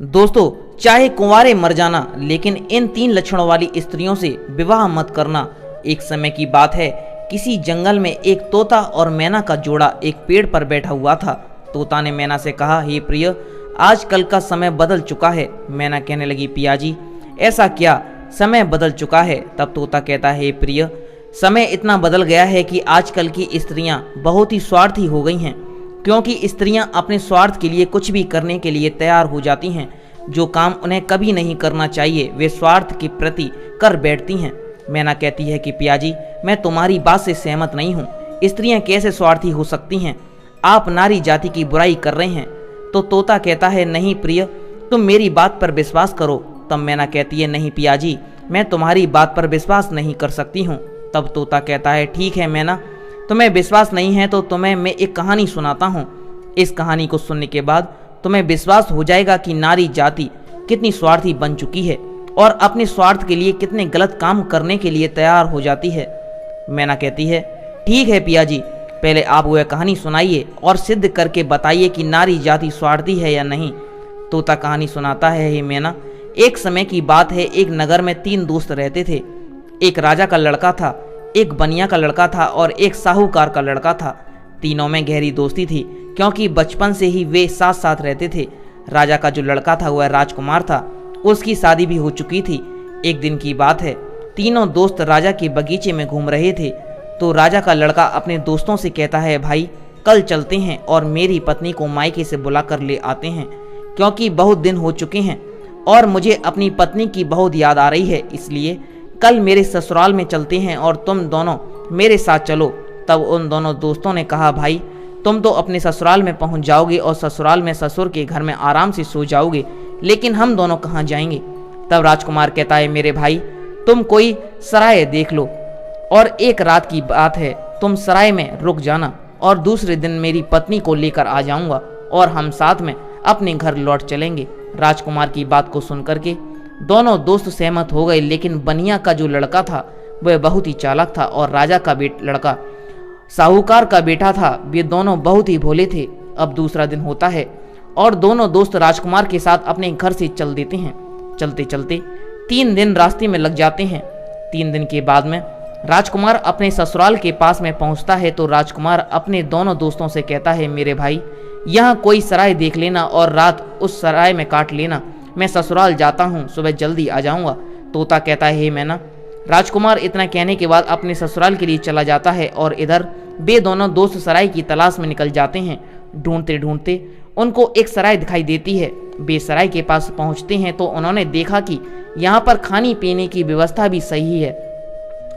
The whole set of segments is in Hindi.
दोस्तों, चाहे कुंवारे मर जाना, लेकिन इन 3 लक्षणों वाली स्त्रियों से विवाह मत करना। एक समय की बात है, किसी जंगल में एक तोता और मैना का जोड़ा एक पेड़ पर बैठा हुआ था। तोता ने मैना से कहा, हे प्रिय, आजकल का समय बदल चुका है। मैना कहने लगी, पियाजी ऐसा क्या, समय बदल चुका है? तब तोता कहता है, हे प्रिय, समय इतना बदल गया है कि आजकल की स्त्रियां बहुत ही स्वार्थी हो गई हैं, क्योंकि स्त्रियां अपने स्वार्थ के लिए कुछ भी करने के लिए तैयार हो जाती हैं। जो काम उन्हें कभी नहीं करना चाहिए वे स्वार्थ के प्रति कर बैठती हैं। मैना कहती है कि पियाजी, मैं तुम्हारी बात से सहमत नहीं हूँ। स्त्रियां कैसे स्वार्थी हो सकती हैं? आप नारी जाति की बुराई कर रहे हैं। तो तोता कहता है, नहीं प्रिय, तुम मेरी बात पर विश्वास करो। तब मैना कहती है, नहीं पियाजी, मैं तुम्हारी बात पर विश्वास नहीं कर सकती हूँ। तब तोता कहता है, ठीक है मैना, तुम्हें विश्वास नहीं है तो तुम्हें मैं एक कहानी सुनाता हूँ। इस कहानी को सुनने के बाद तुम्हें विश्वास हो जाएगा कि नारी जाति कितनी स्वार्थी बन चुकी है और अपने स्वार्थ के लिए कितने गलत काम करने के लिए तैयार हो जाती है। मैना कहती है, ठीक है पियाजी, पहले आप वह कहानी सुनाइए और सिद्ध करके बताइए कि नारी जाति स्वार्थी है या नहीं। तोता कहानी सुनाता है, हे मैना, एक समय की बात है, एक नगर में 3 दोस्त रहते थे। एक राजा का लड़का था, एक बनिया का लड़का था और एक साहूकार का लड़का था। तीनों में गहरी दोस्ती थी, क्योंकि बचपन से ही वे साथ साथ रहते थे। राजा का जो लड़का था वह राजकुमार था, उसकी शादी भी हो चुकी थी। एक दिन की बात है, तीनों दोस्त राजा के बगीचे में घूम रहे थे। तो राजा का लड़का अपने दोस्तों से कहता है, भाई कल चलते हैं और मेरी पत्नी को मायके से बुला कर ले आते हैं, क्योंकि बहुत दिन हो चुके हैं और मुझे अपनी पत्नी की बहुत याद आ रही है। इसलिए कल मेरे ससुराल में चलते हैं और तुम दोनों मेरे साथ चलो। तब उन दोनों दोस्तों ने कहा, भाई तुम तो अपने ससुराल में पहुंच जाओगे और ससुराल में ससुर के घर में आराम से सो जाओगे, लेकिन हम दोनों कहाँ जाएंगे? तब राजकुमार कहता है, मेरे भाई, तुम कोई सराय देख लो और एक रात की बात है, तुम सराय में रुक जाना और दूसरे दिन मेरी पत्नी को लेकर आ जाऊंगा और हम साथ में अपने घर लौट चलेंगे। राजकुमार की बात को सुनकर के दोनों दोस्त सहमत हो गए, लेकिन बनिया का जो लड़का था वह बहुत ही चालाक था और राजा का लड़का साहूकार का बेटा था, वे दोनों बहुत ही भोले थे। अब दूसरा दिन होता है और दोनों दोस्त राजकुमार के साथ अपने घर से चल देते हैं। चलते चलते 3 दिन रास्ते में लग जाते हैं। 3 दिन के बाद में राजकुमार अपने ससुराल के पास में पहुंचता है तो राजकुमार अपने दोनों दोस्तों से कहता है, मेरे भाई, यहाँ कोई सराय देख लेना और रात उस सराय में काट लेना। मैं ससुराल जाता हूँ, सुबह जल्दी आ जाऊंगा। तोता कहता है, हे मैना। राजकुमार इतना कहने के बाद अपने ससुराल के लिए चला जाता है और इधर वे दोनों दोस्त सराय की तलाश में निकल जाते हैं। ढूंढते ढूंढते उनको एक सराय दिखाई देती है। वे सराय के पास पहुंचते हैं तो उन्होंने देखा कि यहाँ पर खाने पीने की व्यवस्था भी सही है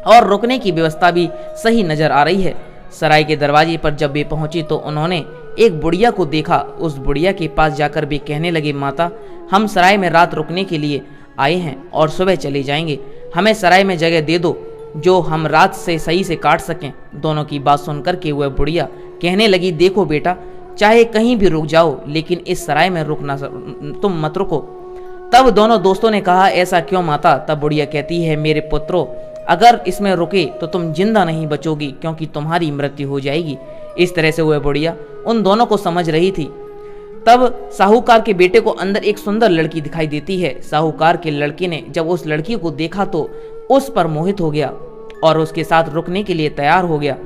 और रुकने की व्यवस्था भी सही नजर आ रही है। सराय के दरवाजे पर जब वे पहुंचे तो उन्होंने एक बुढ़िया को देखा। उस बुढ़िया के पास जाकर वे कहने लगे, माता, हम सराय में रात रुकने के लिए आए हैं और सुबह चले जाएंगे। हमें सराय में जगह दे दो जो हम रात से सही से काट सकें। दोनों की बात सुनकर के वह बुढ़िया कहने लगी, देखो बेटा, चाहे कहीं भी रुक जाओ, लेकिन इस सराय में रुकना तुम मत रुको। तब दोनों दोस्तों ने कहा, ऐसा क्यों माता? तब बुढ़िया कहती है, मेरे पुत्रों, अगर इसमें रुके तो तुम जिंदा नहीं बचोगी, क्योंकि तुम्हारी मृत्यु हो जाएगी। इस तरह से वह बुढ़िया उन दोनों को समझ रही थी। तब साहूकार के बेटे को अंदर एक सुंदर लड़की दिखाई देती है। साहूकार के लड़के ने जब उस लड़की को देखा तो उस पर मोहित हो गया और उसके साथ रुकने के लिए तैयार हो गया।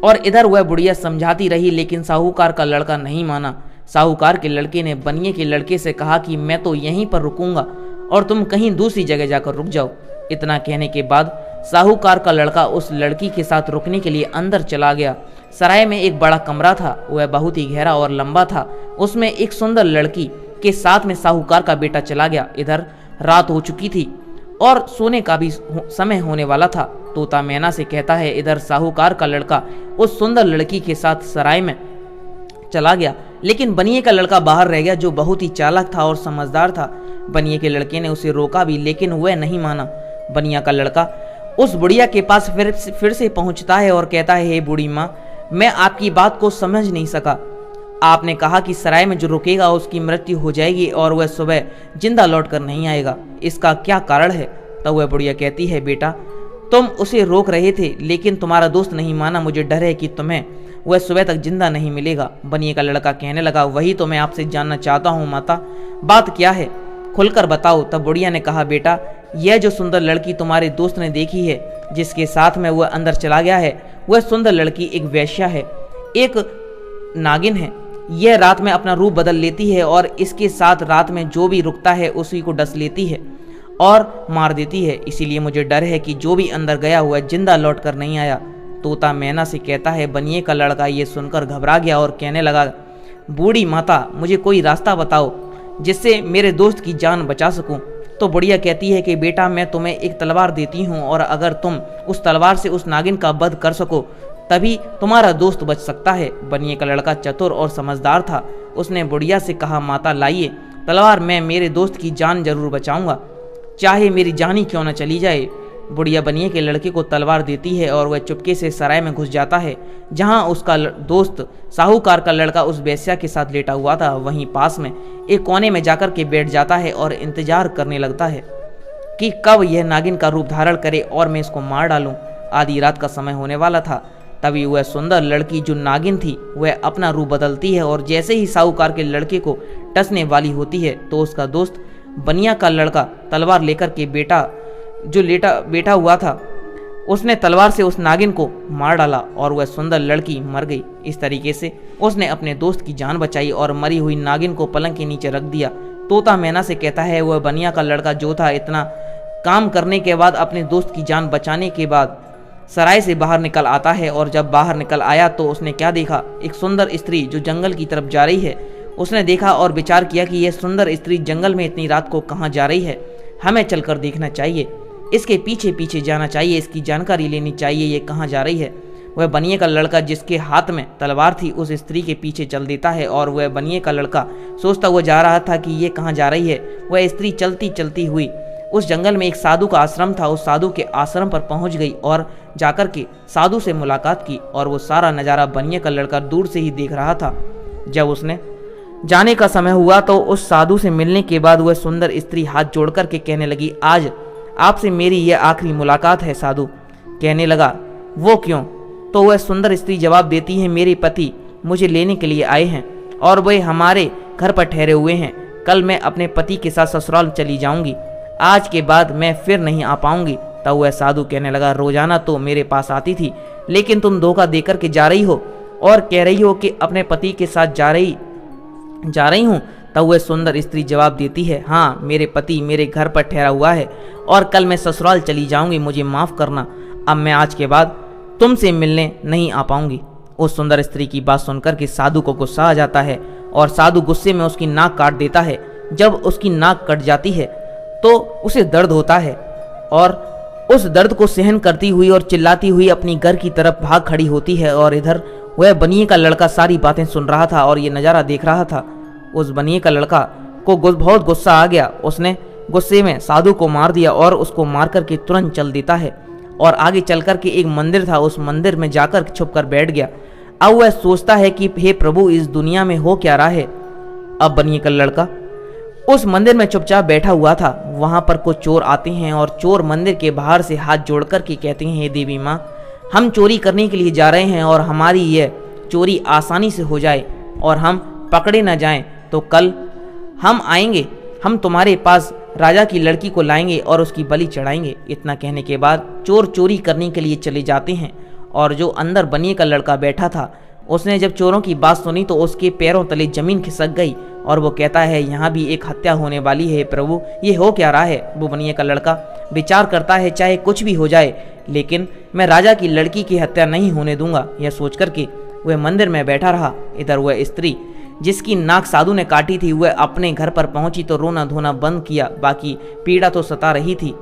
और इधर वह बुढ़िया समझाती रही, लेकिन साहूकार का लड़का नहीं माना। साहूकार के लड़के ने बनिए के लड़के से कहा कि मैं तो यहीं पर रुकूंगा और तुम कहीं दूसरी जगह जाकर रुक जाओ। इतना कहने के बाद साहूकार का लड़का उस लड़की के साथ रुकने के लिए अंदर चला गया। सराय में एक बड़ा कमरा था, वह बहुत ही गहरा और लंबा था। उसमें एक सुंदर लड़की के साथ में साहूकार का बेटा चला गया। इधर रात हो चुकी थी और सोने का भी समय होने वाला था। तोता मैना से कहता है, इधर साहूकार का लड़का उस सुंदर लड़की के साथ सराय में चला गया, लेकिन बनिए का लड़का बाहर रह गया, जो बहुत ही चालाक था और समझदार था। बनिए के लड़के ने उसे रोका भी, लेकिन वह नहीं माना। बनिया का लड़का उस बुढ़िया के पास फिर से पहुंचता है और कहता है, हे बूढ़ी माँ, मैं आपकी बात को समझ नहीं सका। आपने कहा कि सराय में जो रुकेगा उसकी मृत्यु हो जाएगी और वह सुबह जिंदा लौट कर नहीं आएगा, इसका क्या कारण है? तब वह बुढ़िया कहती है, बेटा, तुम उसे रोक रहे थे, लेकिन तुम्हारा दोस्त नहीं माना। मुझे डर है कि तुम्हें वह सुबह तक जिंदा नहीं मिलेगा। बनिए का लड़का कहने लगा, वही तो मैं आपसे जानना चाहता हूँ माता, बात क्या है, खुलकर बताओ। तब बुढ़िया ने कहा, बेटा यह जो सुंदर लड़की तुम्हारे दोस्त ने देखी है, जिसके साथ में वह अंदर चला गया है, वह सुंदर लड़की एक वेश्या है, एक नागिन है। यह रात में अपना रूप बदल लेती है और इसके साथ रात में जो भी रुकता है उसी को डस लेती है और मार देती है। इसीलिए मुझे डर है कि जो भी अंदर गया हुआ जिंदा लौट कर नहीं आया। तोता मैना से कहता है। बनिए का लड़का ये सुनकर घबरा गया और कहने लगा, बूढ़ी माता मुझे कोई रास्ता बताओ जिससे मेरे दोस्त की जान बचा सकूं। तो बुढ़िया कहती है कि बेटा मैं तुम्हें एक तलवार देती हूँ और अगर तुम उस तलवार से उस नागिन का वध कर सको तभी तुम्हारा दोस्त बच सकता है। बनिए का लड़का चतुर और समझदार था। उसने बुढ़िया से कहा, माता लाइए तलवार, मैं मेरे दोस्त की जान जरूर बचाऊंगा, चाहे मेरी जान ही क्यों न चली जाए। बुढ़िया बनिए के लड़के को तलवार देती है और वह चुपके से सराय में घुस जाता है, जहां उसका दोस्त साहूकार का लड़का उस वेश्या के साथ लेटा हुआ था। वहीं पास में एक कोने में जाकर के बैठ जाता है और इंतजार करने लगता है कि कब यह नागिन का रूप धारण करे और मैं इसको मार डालूं। आधी रात का समय होने वाला था। तभी वह सुंदर लड़की जो नागिन थी वह अपना रूप बदलती है और जैसे ही साहूकार के लड़के को टसने वाली होती है तो उसका दोस्त बनिया का लड़का तलवार लेकर के बैठा हुआ था, उसने तलवार से उस नागिन को मार डाला और वह सुंदर लड़की मर गई। इस तरीके से उसने अपने दोस्त की जान बचाई और मरी हुई नागिन को पलंग के नीचे रख दिया। तोता मैना से कहता है, वह बनिया का लड़का जो था इतना काम करने के बाद अपने दोस्त की जान बचाने के बाद सराय से बाहर निकल आता है और जब बाहर निकल आया तो उसने क्या देखा, एक सुंदर स्त्री जो जंगल की तरफ जा रही है। उसने देखा और विचार किया कि यह सुंदर स्त्री जंगल में इतनी रात को कहाँ जा रही है, हमें चलकर देखना चाहिए, इसके पीछे पीछे जाना चाहिए, इसकी जानकारी लेनी चाहिए, ये कहाँ जा रही है। वह बनिए का लड़का जिसके हाथ में तलवार थी उस स्त्री के पीछे चल देता है और वह बनिए का लड़का सोचता हुआ जा रहा था कि ये कहाँ जा रही है। वह स्त्री चलती चलती हुई उस जंगल में एक साधु का आश्रम था, उस साधु के आश्रम पर पहुंच गई और जाकर के साधु से मुलाकात की और वो सारा नज़ारा बनिए का लड़का दूर से ही देख रहा था। जब उसने जाने का समय हुआ तो उस साधु से मिलने के बाद वह सुंदर स्त्री हाथ जोड़ कर के कहने लगी, आज आपसे मेरी यह आखिरी मुलाकात है। साधु कहने लगा, वो क्यों? तो वह सुंदर स्त्री जवाब देती है, मेरे पति मुझे लेने के लिए आए हैं और वे हमारे घर पर ठहरे हुए हैं। कल मैं अपने पति के साथ ससुराल चली जाऊंगी, आज के बाद मैं फिर नहीं आ पाऊंगी। तब वह साधु कहने लगा, रोजाना तो मेरे पास आती थी, लेकिन तुम धोखा देकर के जा रही हो और कह रही हो कि अपने पति के साथ जा रही हूँ। तब वह सुंदर स्त्री जवाब देती है, हाँ मेरे पति मेरे घर पर ठहरा हुआ है और कल मैं ससुराल चली जाऊंगी, मुझे माफ़ करना, अब मैं आज के बाद तुमसे मिलने नहीं आ पाऊंगी। उस सुंदर स्त्री की बात सुनकर के साधु को गुस्सा आ जाता है और साधु गुस्से में उसकी नाक काट देता है। जब उसकी नाक कट जाती है तो उसे दर्द होता है और उस दर्द को सहन करती हुई और चिल्लाती हुई अपनी घर की तरफ भाग खड़ी होती है। और इधर वह बनिए का लड़का सारी बातें सुन रहा था और ये नज़ारा देख रहा था। उस बनिए का लड़का को बहुत गुस्सा आ गया। उसने गुस्से में साधु को मार दिया और उसको मार कर के तुरंत चल देता है और आगे चल कर के एक मंदिर था, उस मंदिर में जाकर छुप कर बैठ गया। अब वह सोचता है कि हे प्रभु, इस दुनिया में हो क्या रहा है। अब बनिए का लड़का उस मंदिर में चुपचाप बैठा हुआ था। वहां पर कुछ चोर आते हैं और चोर मंदिर के बाहर से हाथ जोड़ कर के कहते हैं, हे देवी माँ, हम चोरी करने के लिए जा रहे हैं और हमारी यह चोरी आसानी से हो जाए और हम पकड़े न जाएं तो कल हम आएंगे, हम तुम्हारे पास राजा की लड़की को लाएंगे और उसकी बलि चढ़ाएंगे। इतना कहने के बाद चोर चोरी करने के लिए चले जाते हैं और जो अंदर बनिए का लड़का बैठा था उसने जब चोरों की बात सुनी तो उसके पैरों तले जमीन खिसक गई और वो कहता है, यहाँ भी एक हत्या होने वाली है प्रभु, ये हो क्या रहा है। वो बनिए का लड़का विचार करता है, चाहे कुछ भी हो जाए लेकिन मैं राजा की लड़की की हत्या नहीं होने दूंगा। यह सोच करके वह मंदिर में बैठा रहा। इधर वह स्त्री जिसकी नाक साधु ने काटी थी वह अपने घर पर पहुंची तो रोना धोना बंद किया, बाकी पीड़ा तो सता रही थी।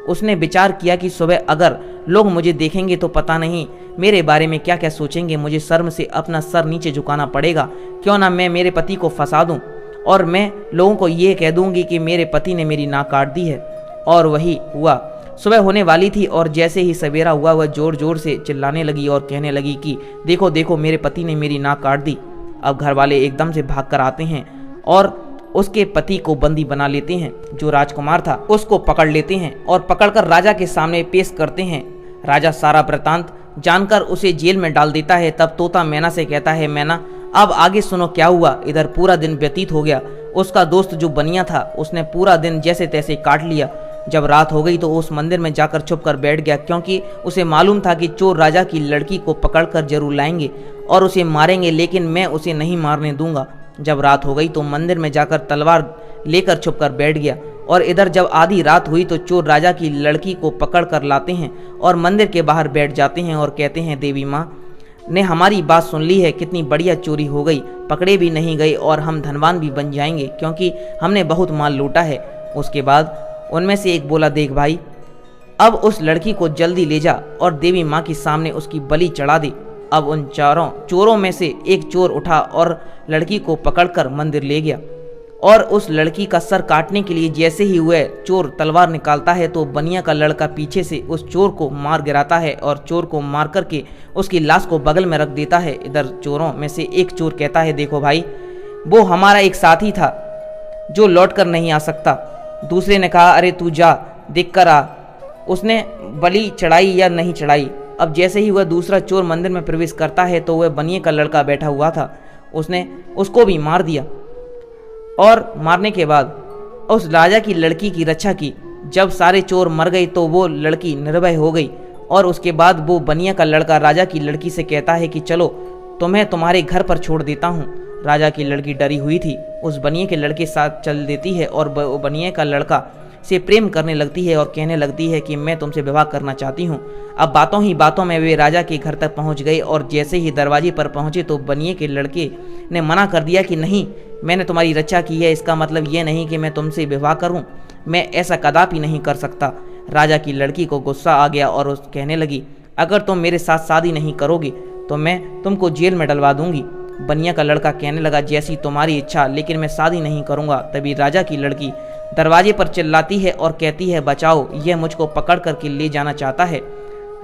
उसने विचार किया कि सुबह अगर लोग मुझे देखेंगे तो पता नहीं मेरे बारे में क्या क्या सोचेंगे, मुझे शर्म से अपना सर नीचे झुकाना पड़ेगा। क्यों ना मैं मेरे पति को फंसा दूं और मैं लोगों को ये कह दूंगी कि मेरे पति ने मेरी नाक काट दी है। और वही हुआ। सुबह होने वाली थी और जैसे ही सवेरा हुआ वह जोर जोर से चिल्लाने लगी और कहने लगी कि देखो देखो, मेरे पति ने मेरी नाक काट दी। अब घर वाले एकदम से भाग कर आते हैं और उसके पति को बंदी बना लेते हैं। जो राजकुमार था उसको पकड़ लेते हैं और पकड़कर राजा के सामने पेश करते हैं। राजा सारा वृतांत जानकर उसे जेल में डाल देता है। तब तोता मैना से कहता है, मैना अब आगे सुनो क्या हुआ। इधर पूरा दिन व्यतीत हो गया। उसका दोस्त जो बनिया था उसने पूरा दिन जैसे तैसे काट लिया। जब रात हो गई तो उस मंदिर में जाकर छुप कर बैठ गया, क्योंकि उसे मालूम था कि चोर राजा की लड़की को पकड़कर जरूर लाएंगे और उसे मारेंगे, लेकिन मैं उसे नहीं मारने दूंगा। जब रात हो गई तो मंदिर में जाकर तलवार लेकर छुप कर बैठ गया। और इधर जब आधी रात हुई तो चोर राजा की लड़की को पकड़ कर लाते हैं और मंदिर के बाहर बैठ जाते हैं और कहते हैं, देवी माँ ने हमारी बात सुन ली है, कितनी बढ़िया चोरी हो गई, पकड़े भी नहीं गए और हम धनवान भी बन जाएंगे, क्योंकि हमने बहुत माल लूटा है। उसके बाद उनमें से एक बोला, देख भाई, अब उस लड़की को जल्दी ले जा और देवी माँ के सामने उसकी बलि चढ़ा दे। अब उन चारों चोरों में से एक चोर उठा और लड़की को पकड़कर मंदिर ले गया। और उस लड़की का सर काटने के लिए जैसे ही वह चोर तलवार निकालता है तो बनिया का लड़का पीछे से उस चोर को मार गिराता है और चोर को मार करके उसकी लाश को बगल में रख देता है। इधर चोरों में से एक चोर कहता है, देखो भाई, वो हमारा एक साथी था जो लौट कर नहीं आ सकता। दूसरे ने कहा, अरे तू जा देख कर आ, उसने बलि चढ़ाई या नहीं चढ़ाई। अब जैसे ही वह दूसरा चोर मंदिर में प्रवेश करता है तो वह बनिए का लड़का बैठा हुआ था, उसने उसको भी मार दिया। और मारने के बाद उस राजा की लड़की की रक्षा की। जब सारे चोर मर गए तो वो लड़की निर्भय हो गई। और उसके बाद वो बनिया का लड़का राजा की लड़की से कहता है कि चलो तुम्हें तुम्हारे घर पर छोड़ देता हूँ। राजा की लड़की डरी हुई थी, उस बनिए के लड़के साथ चल देती है और बनिए का लड़का से प्रेम करने लगती है और कहने लगती है कि मैं तुमसे विवाह करना चाहती हूँ। अब बातों ही बातों में वे राजा के घर तक पहुँच गए और जैसे ही दरवाजे पर पहुँचे तो बनिए के लड़के ने मना कर दिया कि नहीं, मैंने तुम्हारी रक्षा की है, इसका मतलब ये नहीं कि मैं तुमसे विवाह करूं, मैं ऐसा कदापि नहीं कर सकता। राजा की लड़की को गुस्सा आ गया और उस कहने लगी, अगर तुम मेरे साथ शादी नहीं करोगे तो मैं तुमको जेल में डलवा दूंगी। बनिया का लड़का कहने लगा, जैसी तुम्हारी इच्छा, लेकिन मैं शादी नहीं करूंगा। तभी राजा की लड़की दरवाजे पर चिल्लाती है और कहती है, बचाओ, यह मुझको पकड़ करके ले जाना चाहता है।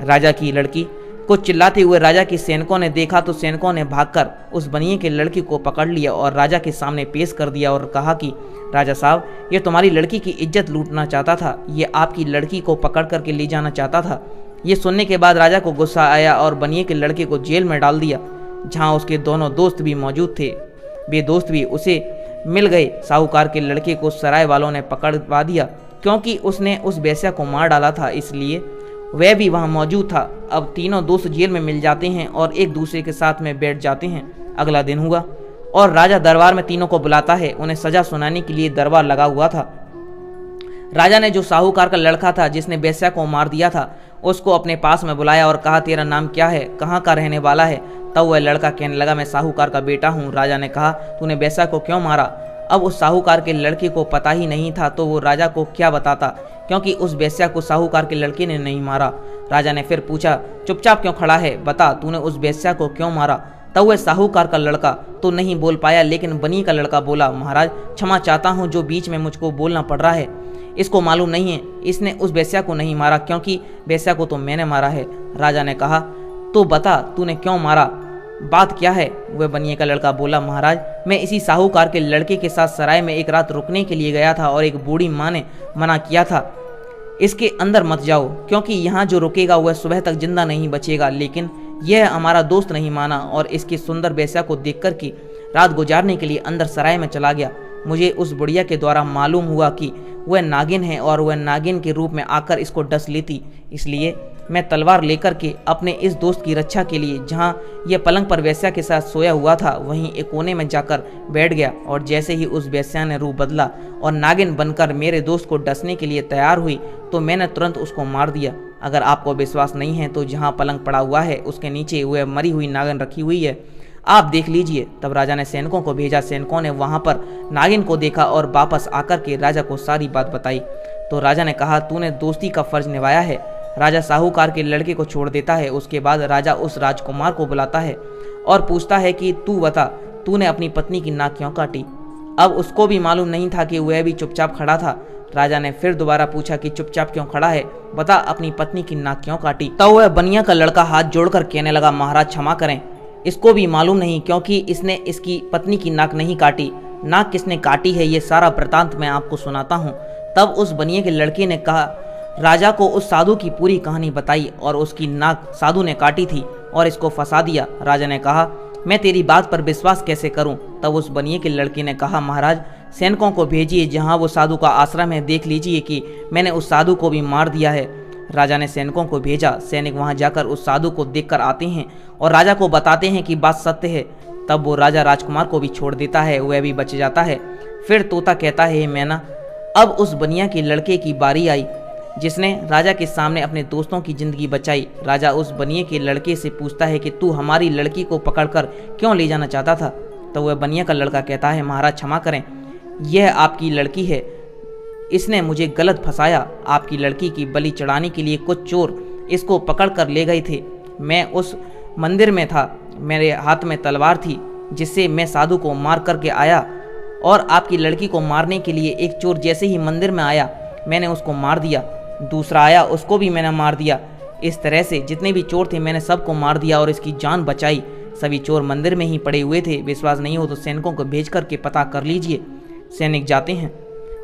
राजा की लड़की को चिल्लाते हुए राजा के सैनिकों ने देखा तो सैनिकों ने भागकर उस बनिए के लड़की को पकड़ लिया और राजा के सामने पेश कर दिया और कहा कि राजा साहब, ये तुम्हारी लड़की की इज्जत लूटना चाहता था, ये आपकी लड़की को पकड़ करके ले जाना चाहता था। ये सुनने के बाद राजा को गुस्सा आया और बनिए के लड़के को जेल में डाल दिया, जहाँ उसके दोनों दोस्त भी मौजूद थे। वे दोस्त भी उसे मिल गए। साहूकार के लड़के को सराय वालों ने पकड़वा दिया, क्योंकि उसने उस बेस्या को मार डाला था, इसलिए वह भी वहां मौजूद था। अब तीनों दोस्त जेल में मिल जाते हैं और एक दूसरे के साथ में बैठ जाते हैं। अगला दिन हुआ और राजा दरबार में तीनों को बुलाता है। उन्हें सजा सुनाने के लिए दरबार लगा हुआ था। राजा ने जो साहूकार का लड़का था जिसने बेस्या को मार दिया था, उसको अपने पास में बुलाया और कहा, तेरा नाम क्या है, कहाँ का रहने वाला है। तब वह लड़का कहने लगा, मैं साहूकार का बेटा हूँ। राजा ने कहा, तूने बेस्या को क्यों मारा। अब उस साहूकार के लड़के को पता ही नहीं था तो वो राजा को क्या बताता, क्योंकि उस बेस्या को साहूकार के लड़के ने नहीं मारा। राजा ने फिर पूछा, चुपचाप क्यों खड़ा है, बता तूने उस बेस्या को क्यों मारा। तब वह साहूकार का लड़का तो नहीं बोल पाया, लेकिन बनी का लड़का बोला, महाराज क्षमा चाहता हूँ, जो बीच में मुझको बोलना पड़ रहा है। इसको मालूम नहीं है, इसने उस बेस्या को नहीं मारा, क्योंकि बेस्या को तो मैंने मारा है। राजा ने कहा, तो बता तूने क्यों मारा, बात क्या है। वह बनिए का लड़का बोला, महाराज मैं इसी साहूकार के लड़के के साथ सराय में एक रात रुकने के लिए गया था और एक बूढ़ी माँ ने मना किया था, इसके अंदर मत जाओ, क्योंकि यहाँ जो रुकेगा वह सुबह तक जिंदा नहीं बचेगा। लेकिन यह हमारा दोस्त नहीं माना और इसकी सुंदर बेस्या को देख कर के रात गुजारने के लिए अंदर सराय में चला गया। मुझे उस बुढ़िया के द्वारा मालूम हुआ कि वह नागिन है और वह नागिन के रूप में आकर इसको डस लेती, इसलिए मैं तलवार लेकर के अपने इस दोस्त की रक्षा के लिए जहाँ यह पलंग पर वेश्या के साथ सोया हुआ था वहीं एक कोने में जाकर बैठ गया। और जैसे ही उस वेश्या ने रूप बदला और नागिन बनकर मेरे दोस्त को डसने के लिए तैयार हुई तो मैंने तुरंत उसको मार दिया। अगर आपको विश्वास नहीं है तो जहाँ पलंग पड़ा हुआ है उसके नीचे वह मरी हुई नागिन रखी हुई है, आप देख लीजिए। तब राजा ने सैनिकों को भेजा। सैनिकों ने वहां पर नागिन को देखा और वापस आकर के राजा को सारी बात बताई। तो राजा ने कहा, तूने दोस्ती का फर्ज निभाया है। राजा साहूकार के लड़के को छोड़ देता है। उसके बाद राजा उस राजकुमार को बुलाता है और पूछता है कि तू बता, तूने अपनी पत्नी की नाक क्यों काटी। अब उसको भी मालूम नहीं था कि वह भी चुपचाप खड़ा था। राजा ने फिर दोबारा पूछा कि चुपचाप क्यों खड़ा है, बता अपनी पत्नी की नाक क्यों काटी। तब वह बनिया का लड़का हाथ जोड़कर कहने लगा, महाराज क्षमा करें, इसको भी मालूम नहीं, क्योंकि इसने इसकी पत्नी की नाक नहीं काटी। नाक किसने काटी है ये सारा वृतांत मैं आपको सुनाता हूँ। तब उस बनिए के लड़के ने कहा, राजा को उस साधु की पूरी कहानी बताई और उसकी नाक साधु ने काटी थी और इसको फंसा दिया। राजा ने कहा, मैं तेरी बात पर विश्वास कैसे करूं? तब उस बनिए के लड़के ने कहा, महाराज सैनिकों को भेजिए जहां वो साधु का आश्रम है, देख लीजिए कि मैंने उस साधु को भी मार दिया है। राजा ने सैनिकों को भेजा। सैनिक वहां जाकर उस साधु को देखकर आते हैं और राजा को बताते हैं कि बात सत्य है। तब वो राजा राजकुमार को भी छोड़ देता है, वह भी बच जाता है। फिर तोता कहता है, मैना, अब उस बनिया के लड़के की बारी आई जिसने राजा के सामने अपने दोस्तों की जिंदगी बचाई। राजा उस बनिए के लड़के से पूछता है कि तू हमारी लड़की को पकड़कर क्यों ले जाना चाहता था? तो वह बनिया का लड़का कहता है, महाराज क्षमा करें, यह आपकी लड़की है, इसने मुझे गलत फंसाया। आपकी लड़की की बलि चढ़ाने के लिए कुछ चोर इसको पकड़ कर ले गए थे। मैं उस मंदिर में था, मेरे हाथ में तलवार थी जिससे मैं साधु को मार करके आया और आपकी लड़की को मारने के लिए एक चोर जैसे ही मंदिर में आया मैंने उसको मार दिया, दूसरा आया उसको भी मैंने मार दिया। इस तरह से जितने भी चोर थे मैंने सबको मार दिया और इसकी जान बचाई। सभी चोर मंदिर में ही पड़े हुए थे। विश्वास नहीं हो तो सैनिकों को भेज करके पता कर लीजिए। सैनिक जाते हैं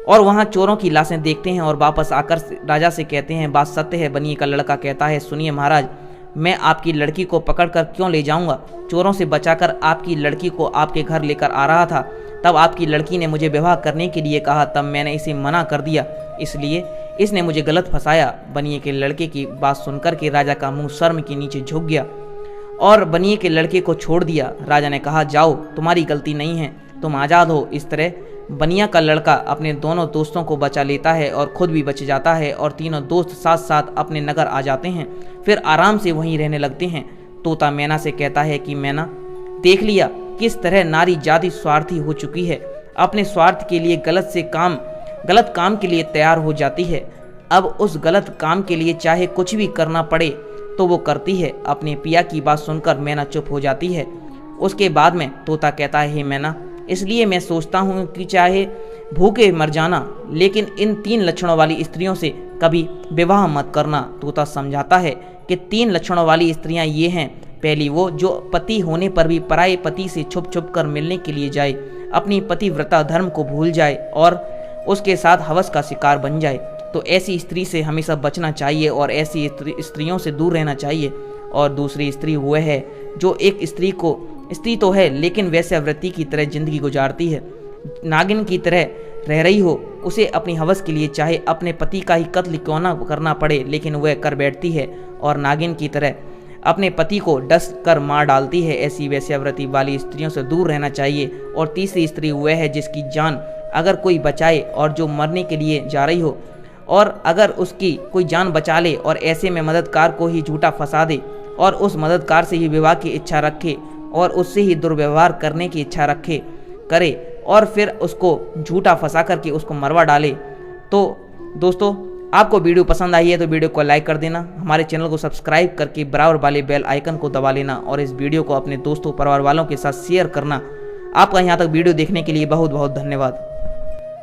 और वहाँ चोरों की लाशें देखते हैं और वापस आकर राजा से कहते हैं, बात सत्य है। बनिए का लड़का कहता है, सुनिए महाराज, मैं आपकी लड़की को पकड़कर क्यों ले जाऊंगा? चोरों से बचाकर आपकी लड़की को आपके घर लेकर आ रहा था। तब आपकी लड़की ने मुझे विवाह करने के लिए कहा, तब मैंने इसे मना कर दिया, इसलिए इसने मुझे गलत फंसाया। बनिए के लड़के की बात सुनकर के राजा का मुंह शर्म के नीचे झुक गया और बनिए के लड़के को छोड़ दिया। राजा ने कहा, जाओ, तुम्हारी गलती नहीं है, तुम आज़ाद हो। इस तरह बनिया का लड़का अपने दोनों दोस्तों को बचा लेता है और खुद भी बच जाता है और तीनों दोस्त साथ साथ अपने नगर आ जाते हैं। फिर आराम से वहीं रहने लगते हैं। तोता मैना से कहता है कि मैना, देख लिया किस तरह नारी जाति स्वार्थी हो चुकी है, अपने स्वार्थ के लिए गलत काम के लिए तैयार हो जाती है। अब उस गलत काम के लिए चाहे कुछ भी करना पड़े तो वो करती है। अपने पिया की बात सुनकर मैना चुप हो जाती है। उसके बाद में तोता कहता है, हे मैना, इसलिए मैं सोचता हूँ कि चाहे भूखे मर जाना, लेकिन इन 3 लक्षणों वाली स्त्रियों से कभी विवाह मत करना। तोता समझाता है कि 3 लक्षणों वाली स्त्रियां ये हैं। पहली, वो जो पति होने पर भी पराये पति से छुप छुप कर मिलने के लिए जाए, अपनी पतिव्रता धर्म को भूल जाए और उसके साथ हवस का शिकार बन जाए। तो ऐसी स्त्री से हमेशा बचना चाहिए और ऐसी स्त्रियों से दूर रहना चाहिए। और दूसरी स्त्री वह है जो एक स्त्री तो है लेकिन वैश्यावृत्ति की तरह जिंदगी गुजारती है, नागिन की तरह रह रही हो। उसे अपनी हवस के लिए चाहे अपने पति का ही कत्ल क्यों ना करना पड़े, लेकिन वह कर बैठती है और नागिन की तरह अपने पति को डस कर मार डालती है। ऐसी वैश्यावृत्ति वाली स्त्रियों से दूर रहना चाहिए। और तीसरी स्त्री वह है जिसकी जान अगर कोई बचाए और जो मरने के लिए जा रही हो, और अगर उसकी कोई जान बचा ले और ऐसे में मददगार को ही झूठा फंसा दे और उस मददगार से ही विवाह की इच्छा रखे और उससे ही दुर्व्यवहार करने की इच्छा करे और फिर उसको झूठा फंसा करके उसको मरवा डाले। तो दोस्तों, आपको वीडियो पसंद आई है तो वीडियो को लाइक कर देना, हमारे चैनल को सब्सक्राइब करके बराबर वाले बेल आइकन को दबा लेना और इस वीडियो को अपने दोस्तों परिवार वालों के साथ शेयर करना। आपका यहाँ तक वीडियो देखने के लिए बहुत बहुत धन्यवाद।